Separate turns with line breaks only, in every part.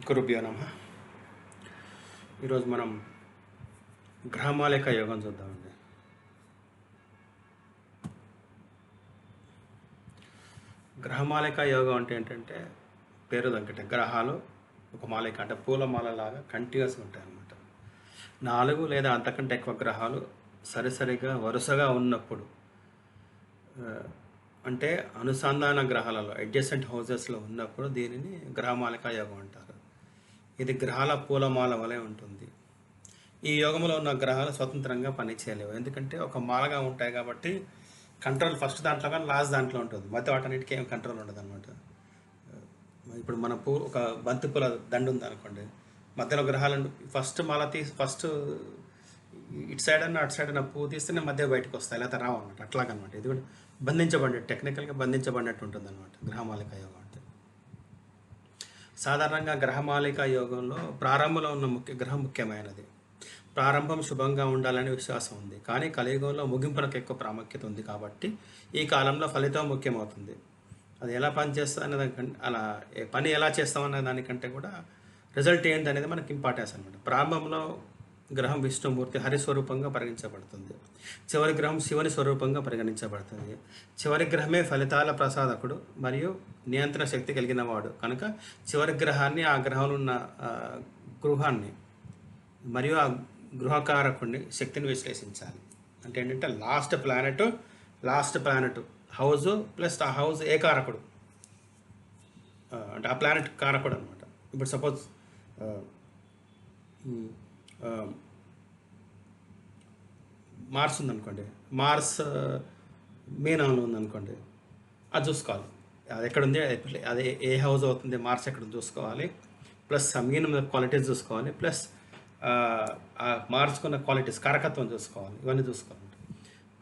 గురుభ్యో నమః. ఈరోజు మనం గ్రహమాలిక యోగం చూద్దామండి. గ్రహమాలిక యోగం అంటే ఏంటంటే పేరు తగ్గట్టే గ్రహాలు ఒక మాలిక అంటే పూలమాల లాగా కంటిన్యూస్గా ఉంటాయి అన్నమాట. 4 లేదా అంతకంటే ఎక్కువ గ్రహాలు సరిసరిగా వరుసగా ఉన్నప్పుడు అంటే అనుసంధాన గ్రహాలలో అడ్జసెంట్ హౌజెస్లో ఉన్నప్పుడు దీనిని గ్రహమాలిక యోగం అంటారు. ఇది గ్రహాల పూలమాల వలె ఉంటుంది. ఈ యోగంలో ఉన్న గ్రహాలు స్వతంత్రంగా పనిచేయలేవు, ఎందుకంటే ఒక మాలగా ఉంటాయి కాబట్టి కంట్రోల్ ఫస్ట్ దాంట్లో కానీ లాస్ట్ దాంట్లో ఉంటుంది. మధ్య వాటన్నిటికీ ఏం కంట్రోల్ ఉండదు అనమాట. ఇప్పుడు మన ఒక బంతి పూల దండు ఉంది అనుకోండి, మధ్యలో గ్రహాలను ఫస్ట్ మాల తీసి ఫస్ట్ ఇటు సైడ్ అన్న అటు సైడ్ అన్న పువ్వు తీస్తేనే మధ్య బయటకు వస్తాయి, లేకపోతే రావు అనమాట. అట్లాగనమాట ఇది కూడా బంధించబడినట్టు, టెక్నికల్గా బంధించబడినట్టు ఉంటుంది అనమాట గ్రహమాలిక యోగం అంటే. సాధారణంగా గ్రహమాలిక యోగంలో ప్రారంభంలో ఉన్న గ్రహం ముఖ్యమైనది. ప్రారంభం శుభంగా ఉండాలనే విశ్వాసం ఉంది, కానీ కలియుగంలో ముగింపునకు ఎక్కువ ప్రాముఖ్యత ఉంది కాబట్టి ఈ కాలంలో ఫలితం ముఖ్యమవుతుంది. అది ఎలా పనిచేస్తుంది అనే దానికంటే, అలా పని ఎలా చేస్తామనే దానికంటే కూడా రిజల్ట్ ఏంటి అనేది మనకి ఇంపార్టెన్స్ అనమాట. ప్రారంభంలో గ్రహం విష్ణుమూర్తి హరిస్వరూపంగా పరిగణించబడుతుంది. చివరి గ్రహం శివుని స్వరూపంగా పరిగణించబడుతుంది. చివరి గ్రహమే ఫలితాల ప్రసాదకుడు మరియు నియంత్రణ శక్తి కలిగిన వాడు కనుక చివరి గ్రహాన్ని, ఆ గ్రహంలో ఉన్న గృహాన్ని మరియు ఆ గృహకారకుడిని శక్తిని విశ్లేషించాలి. అంటే ఏంటంటే లాస్ట్ ప్లానెట్ హౌస్ ప్లస్ ఆ హౌస్ ఏ కారకుడు అంటే ఆ ప్లానెట్ కారకుడు అనమాట. ఇప్పుడు సపోజ్ మార్స్ ఉందనుకోండి, మార్స్ మీనంలో ఉందనుకోండి, అది చూసుకోవాలి అది ఎక్కడుంది, అది ఏ హౌస్ అవుతుంది, మార్స్ ఎక్కడ చూసుకోవాలి. ప్లస్ ఆ మీనం క్వాలిటీస్ చూసుకోవాలి, ప్లస్ మార్చుకున్న క్వాలిటీస్ కారకత్వం చూసుకోవాలి. ఇవన్నీ చూసుకోవాలి.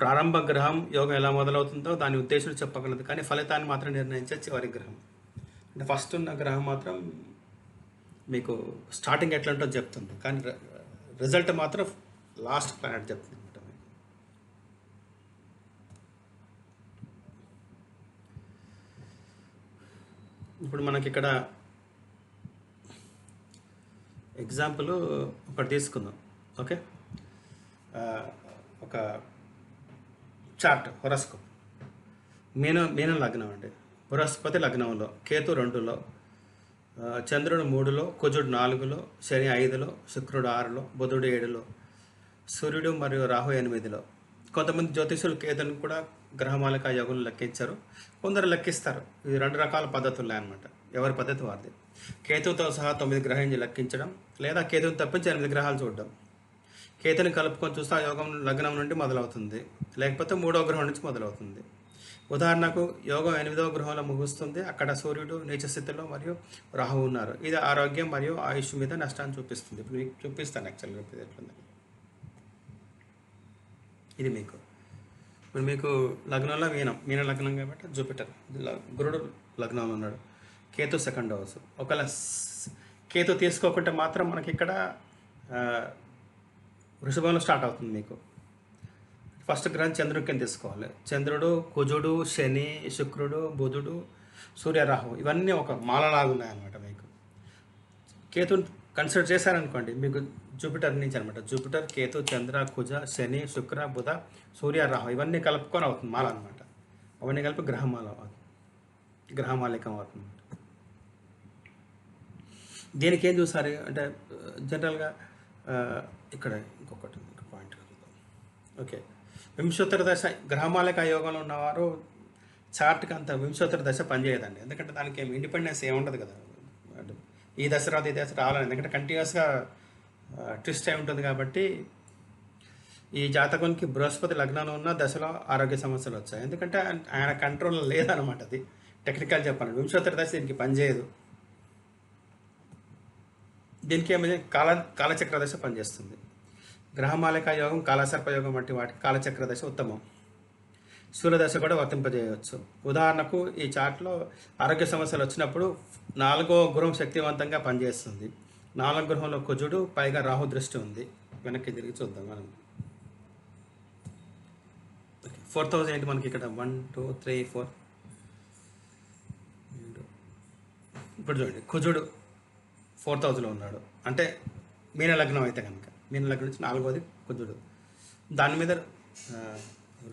ప్రారంభ గ్రహం యోగం ఎలా మొదలవుతుందో దాని ఉద్దేశం చెప్పగలదు, కానీ ఫలితాన్ని మాత్రం నిర్ణయించే చివరి గ్రహం. అంటే ఫస్ట్ ఉన్న గ్రహం మాత్రం మీకు స్టార్టింగ్ ఎట్లా ఉంటుందో చెప్తుంది, కానీ రిజల్ట్ మాత్రం లాస్ట్ ప్లానెట్ చెప్తుంది అనమాట. ఇప్పుడు మనకి ఇక్కడ ఎగ్జాంపుల్ ఒకటి తీసుకుందాం. ఓకే, ఒక చార్ట్ హొరాస్కోప్. మీనం లగ్నం అండి. బృహస్పతి లగ్నంలో, కేతు 2లో, చంద్రుడు 3లో, కుజుడు 4లో, శని 5లో, శుక్రుడు 6లో, బుధుడు 7లో, సూర్యుడు మరియు రాహు 8లో. కొంతమంది జ్యోతిషులు కేతుని కూడా గ్రహమాలిక యోగులు లెక్కించారు, కొందరు లెక్కిస్తారు. ఇది 2 రకాల పద్ధతులు అనమాట, ఎవరి పద్ధతి వారిది. కేతుతో సహా 9 గ్రహాన్ని లెక్కించడం, లేదా కేతుని తప్పించి 8 గ్రహాలు చూడడం. కేతుని కలుపుకొని చూస్తే ఆ యోగం లగ్నం నుండి మొదలవుతుంది, లేకపోతే 3వ గ్రహం నుంచి మొదలవుతుంది. ఉదాహరణకు యోగం 8వ గ్రహంలో ముగుస్తుంది, అక్కడ సూర్యుడు నీచ స్థితిలో మరియు రాహు ఉన్నారు. ఇది ఆరోగ్యం మరియు ఆయుష్ మీద నష్టాన్ని చూపిస్తుంది. ఇప్పుడు మీకు చూపిస్తాను యాక్చువల్గా ఎట్లుంది. ఇది ఇప్పుడు మీకు లగ్నంలో మీన లగ్నం కాబట్టి జూపిటర్, గురుడు లగ్నంలో ఉన్నాడు, కేతు 2వ హౌస్. ఒకవేళ కేతు తీసుకోకుంటే మాత్రం మనకి ఇక్కడ వృషభంలో స్టార్ట్ అవుతుంది. మీకు ఫస్ట్ గ్రహం చంద్రుడిని తీసుకోవాలి. చంద్రుడు, కుజుడు, శని, శుక్రుడు, బుధుడు, సూర్య, రాహు ఇవన్నీ ఒక మాలలాగా ఉన్నాయన్నమాట. మీకు కేతుని కన్సిడర్ చేశారనుకోండి, మీకు జూపిటర్ నుంచి అనమాట. జూపిటర్, కేతు, చంద్ర, కుజ, శని, శుక్ర, బుధ, సూర్య, రాహు ఇవన్నీ కలుపుకొని అవుతుంది మాల అనమాట. అవన్నీ కలిపి గ్రహమాల అవుతుంది, గ్రహమాలికం అవుతుంది. దీనికి ఏం చూసారు అంటే జనరల్గా ఇక్కడ ఇంకొక పాయింట్. ఓకే, వింశోత్తర దశ గ్రహమాలిక యోగంలో ఉన్నవారు చార్ట్కి అంత వింశోత్తర దశ పనిచేయదండి, ఎందుకంటే దానికి ఏమి ఇండిపెండెన్స్ ఏమి ఉండదు కదా. ఈ దశ రాదు ఈ దశ రావాలని, ఎందుకంటే కంటిన్యూస్గా ట్విస్ట్ అయి ఉంటుంది కాబట్టి. ఈ జాతకునికి బృహస్పతి లగ్నంలో ఉన్న దశలో ఆరోగ్య సమస్యలు వచ్చాయి, ఎందుకంటే ఆయన కంట్రోల్లో లేదనమాట. అది టెక్నికల్ చెప్పాలి. వింశోత్తర దశ దీనికి పనిచేయదు. దీనికి ఏమైనా కాలచక్ర దశ పనిచేస్తుంది. గ్రహమాలిక యోగం, కాలసర్ప యోగం వంటి వాటికి కాలచక్ర దశ ఉత్తమం. సూర్యదశ కూడా వర్తింపజేయవచ్చు. ఉదాహరణకు ఈ చార్ట్లో ఆరోగ్య సమస్యలు వచ్చినప్పుడు 4వ గృహం శక్తివంతంగా పనిచేస్తుంది. 4వ గృహంలో కుజుడు, పైగా రాహు దృష్టి ఉంది. వెనక్కి తిరిగి చూద్దాం మనం. 4th హౌస్ ఏంటి మనకి ఇక్కడ 1 2 3 4. ఇప్పుడు చూడండి, కుజుడు 4000లో ఉన్నాడు. అంటే మీన లగ్నం అయితే కనుక మీన లగ్నం నుంచి 4వది కుజుడు. దాని మీద ఆ,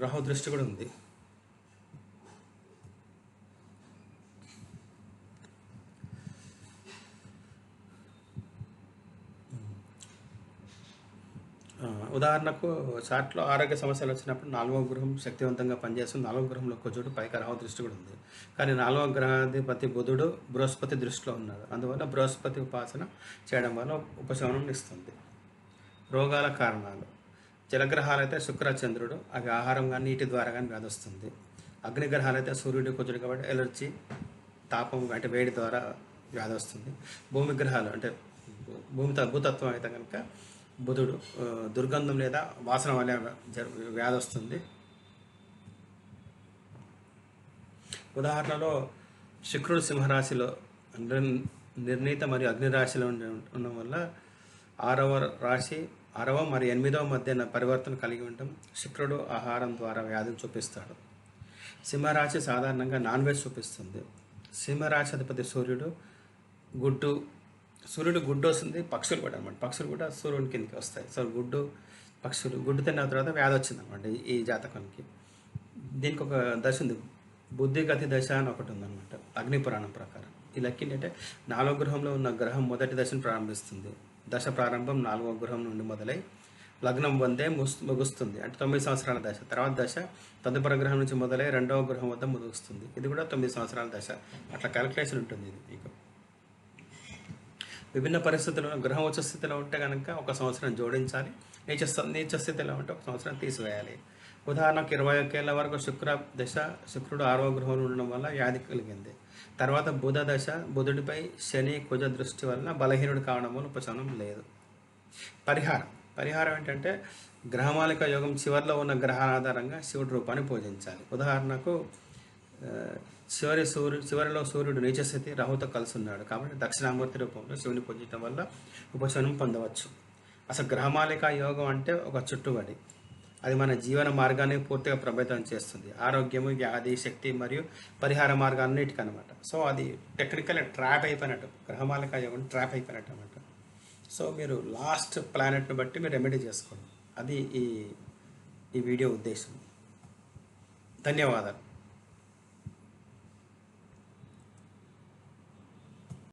రాహు దృష్టి కూడా ఉంది. ఆ, ఉదాహరణకు చార్ట్లో ఆరోగ్య సమస్యలు వచ్చినప్పుడు 4వ గృహం శక్తివంతంగా పనిచేస్తుంది. 4వ గృహంలో కుజుడు, పైగా రాహు దృష్టి కూడా ఉంది. కానీ 4వ గ్రహాధిపతి బుధుడు బృహస్పతి దృష్టిలో ఉన్నాడు. అందువల్ల బృహస్పతి ఉపాసన చేయడం వల్ల ఉపశమనం ఇస్తుంది. రోగాల కారణాలు: జలగ్రహాలు అయితే శుక్ర చంద్రుడు, అవి ఆహారం కానీ నీటి ద్వారా కానీ వ్యాధి వస్తుంది. అగ్నిగ్రహాలు అయితే సూర్యుడు కుజుడు కాబట్టి ఎలర్జీ, తాపం అంటే వేడి ద్వారా వ్యాధి వస్తుంది. భూమి గ్రహాలు అంటే భూతత్వం అయితే కనుక బుధుడు దుర్గంధం లేదా వాసన వల్ల వ్యాధి వస్తుంది. ఉదాహరణలో శుక్రుడు సింహరాశిలో నిర్ణీత మరియు అగ్ని రాశిలో ఉండడం వల్ల 6వ మరియు 8వ మధ్య పరివర్తన కలిగి ఉండటం. శుక్రుడు ఆహారం ద్వారా వ్యాధిని చూపిస్తాడు. సింహరాశి సాధారణంగా నాన్ వెజ్ చూపిస్తుంది. సింహరాశి అధిపతి సూర్యుడు గుడ్డు వస్తుంది, పక్షులు కూడా అనమాట. పక్షులు కూడా సూర్యుని కిందకి వస్తాయి. సో పక్షులు గుడ్డు తిన్న తర్వాత వ్యాధి వచ్చింది అనమాట ఈ జాతకానికి. దీనికి ఒక దశ ఉంది, బుద్ధిగతి దశ అని ఒకటి ఉందన్నమాట అగ్ని పురాణం ప్రకారం. ఈ లెక్క ఏంటంటే 4వ గృహంలో ఉన్న గ్రహం మొదటి దశను ప్రారంభిస్తుంది. దశ ప్రారంభం 4వ గృహం నుండి మొదలై లగ్నం పొందే ముగుస్తుంది, అంటే 9 సంవత్సరాల దశ. తర్వాత దశ తదుపరి గ్రహం నుంచి మొదలై 2వ గృహం వద్ద ముగుస్తుంది. ఇది కూడా 9 సంవత్సరాల దశ. అట్లా క్యాలిక్యులేషన్ ఉంటుంది ఇది మీకు. విభిన్న పరిస్థితుల్లో గ్రహం ఉచ్చ స్థితిలో ఉంటే కనుక 1 సంవత్సరం జోడించాలి, నీచ స్థితిలో ఉంటే 1 సంవత్సరం తీసివేయాలి. ఉదాహరణకు 21 ఏళ్ల వరకు శుక్రుడు 6వ గృహంలో ఉండడం వల్ల వ్యాధి కలిగింది. తర్వాత బుధ దశ, బుధుడిపై శని కుజ దృష్టి వలన బలహీనుడు కావడం వల్ల ఉపశమనం లేదు. పరిహారం ఏంటంటే గ్రహమాలిక యోగం చివరిలో ఉన్న గ్రహాల ఆధారంగా శివుడి రూపాన్ని పూజించాలి. ఉదాహరణకు చివరిలో సూర్యుడు నీచస్థితి రాహుతో కలిసి ఉన్నాడు కాబట్టి దక్షిణామూర్తి రూపంలో శివుని పూజించడం వల్ల ఉపశమనం పొందవచ్చు. అసలు గ్రహమాలిక యోగం అంటే ఒక చుట్టుబడి, అది మన జీవన మార్గాన్ని పూర్తిగా ప్రభావితం చేస్తుంది. ఆరోగ్యము, వ్యాధి, శక్తి మరియు పరిహార మార్గాలన్నిటికీ అనమాట. సో అది టెక్నికల్ ట్రాప్ అయిపోయినట్టు, గ్రహమాలిక యోగం ట్రాప్ అయిపోయినట్టు అనమాట. సో మీరు లాస్ట్ ప్లానెట్ను బట్టి మీరు రెమెడీ చేసుకోండి. అది ఈ వీడియో ఉద్దేశం. ధన్యవాదాలు.